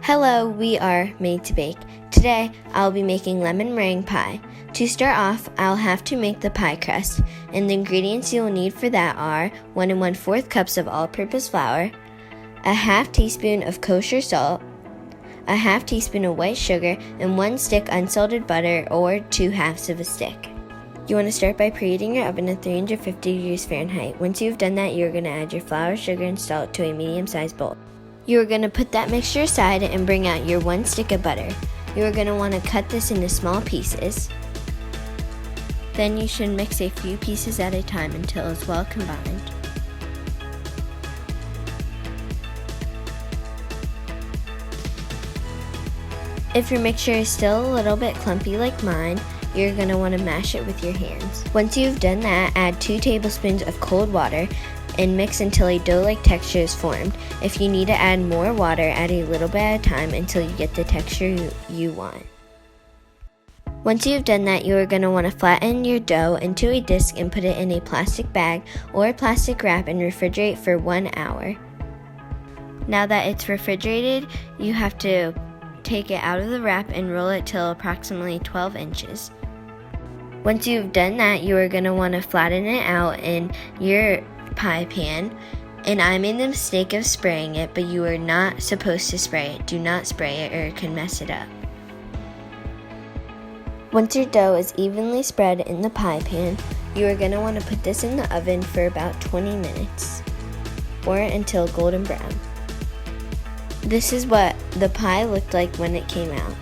Hello, we are Made to Bake. Today, I'll be making lemon meringue pie. To start off, I'll have to make the pie crust, and the ingredients you'll need for that are 1 1/4 cups of all-purpose flour, a half teaspoon of kosher salt, a half teaspoon of white sugar, and 1 stick unsalted butter or 2 halves of a stick. You want to start by preheating your oven at 350 degrees Fahrenheit. Once you've done that, you're going to add your flour, sugar, and salt to a medium-sized bowl. You are going to put that mixture aside and bring out your 1 stick of butter. You are going to want to cut this into small pieces. Then you should mix a few pieces at a time until it's well combined. If your mixture is still a little bit clumpy like mine, you're going to want to mash it with your hands. Once you've done that, add 2 tablespoons of cold water and mix until a dough-like texture is formed. If you need to add more water, add a little bit at a time until you get the texture you want. Once you've done that, you are going to want to flatten your dough into a disc and put it in a plastic bag or plastic wrap and refrigerate for 1 hour. Now that it's refrigerated, you have to take it out of the wrap and roll it till approximately 12 inches. Once you've done that, you are going to want to flatten it out in your pie pan, and I made the mistake of spraying it, but you are not supposed to spray it. Do not spray it or it can mess it up. Once your dough is evenly spread in the pie pan, you are going to want to put this in the oven for about 20 minutes or until golden brown. This is what the pie looked like when it came out.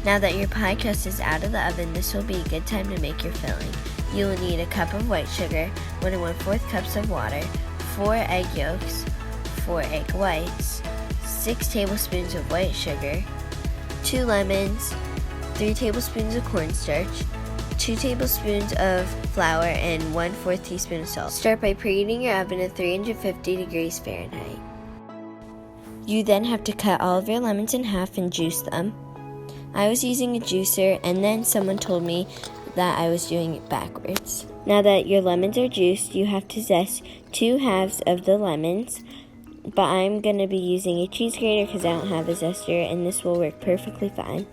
Now that your pie crust is out of the oven, this will be a good time to make your filling. You will need a cup of white sugar, 1 1/4 cups of water, 4 egg yolks, 4 egg whites, 6 tablespoons of white sugar, 2 lemons, 3 tablespoons of cornstarch, 2 tablespoons of flour, and 1/4 teaspoon of salt. Start by preheating your oven at 350 degrees Fahrenheit. You then have to cut all of your lemons in half and juice them. I was using a juicer, and then someone told me that I was doing it backwards. Now that your lemons are juiced, you have to zest 2 halves of the lemons, but I'm going to be using a cheese grater because I don't have a zester, and this will work perfectly fine.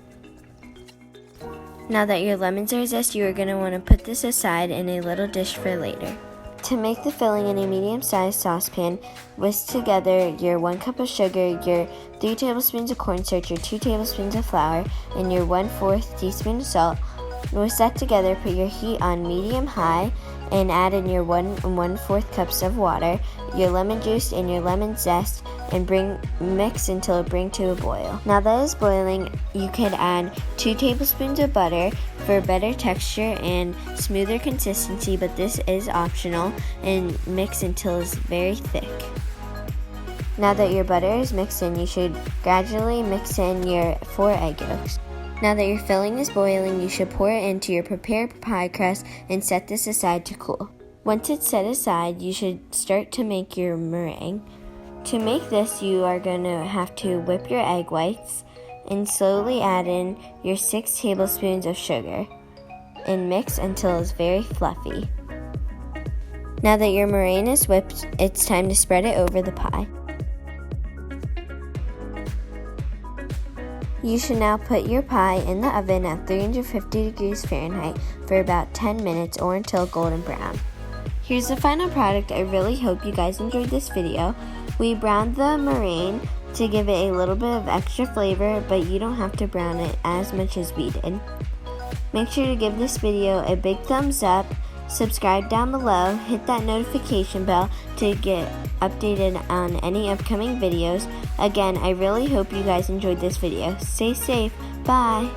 Now that your lemons are zested, you are going to want to put this aside in a little dish for later. To make the filling in a medium-sized saucepan, whisk together your 1 cup of sugar, your 3 tablespoons of cornstarch, your 2 tablespoons of flour, and your 1/4 teaspoon of salt. Whisk that together, put your heat on medium-high, and add in your 1 1/4 cups of water, your lemon juice, and your lemon zest, and mix until it brings to a boil. Now that it's boiling, you can add 2 tablespoons of butter for better texture and smoother consistency, but this is optional, and mix until it's very thick. Now that your butter is mixed in, you should gradually mix in your 4 egg yolks. Now that your filling is boiling, you should pour it into your prepared pie crust and set this aside to cool. Once it's set aside, you should start to make your meringue. To make this, you are going to have to whip your egg whites and slowly add in your 6 tablespoons of sugar and mix until it's very fluffy. Now that your meringue is whipped, it's time to spread it over the pie. You should now put your pie in the oven at 350 degrees Fahrenheit for about 10 minutes or until golden brown. Here's the final product. I really hope you guys enjoyed this video. We browned the meringue to give it a little bit of extra flavor, but you don't have to brown it as much as we did. Make sure to give this video a big thumbs up, subscribe down below, hit that notification bell to get updated on any upcoming videos. Again, I really hope you guys enjoyed this video. Stay safe. Bye.